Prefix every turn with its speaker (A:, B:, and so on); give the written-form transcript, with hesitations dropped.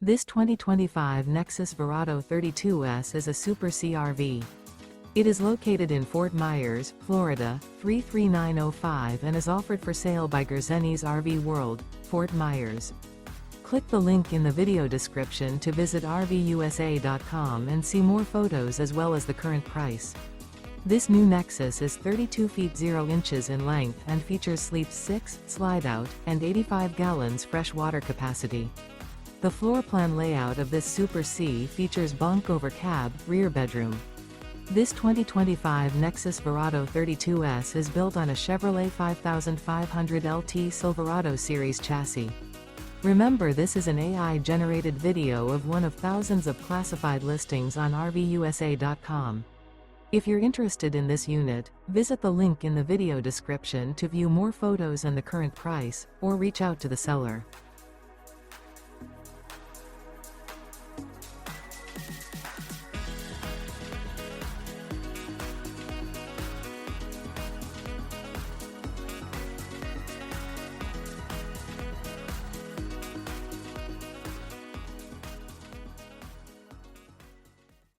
A: This 2025 Nexus Verrado 32S is a Super CRV. It is located in Fort Myers, Florida, 33905 and is offered for sale by Gerzeny's RV World, Fort Myers. Click the link in the video description to visit RVUSA.com and see more photos as well as the current price. This new Nexus is 32 feet 0 inches in length and features Sleep 6, Slideout, and 85 gallons fresh water capacity. The floor plan layout of this Super C features bunk over cab, rear bedroom. This 2025 Nexus Verrado 32S is built on a Chevrolet 5500 LT Silverado Series chassis. Remember, this is an AI-generated video of one of thousands of classified listings on RVUSA.com. If you're interested in this unit, visit the link in the video description to view more photos and the current price, or reach out to the seller.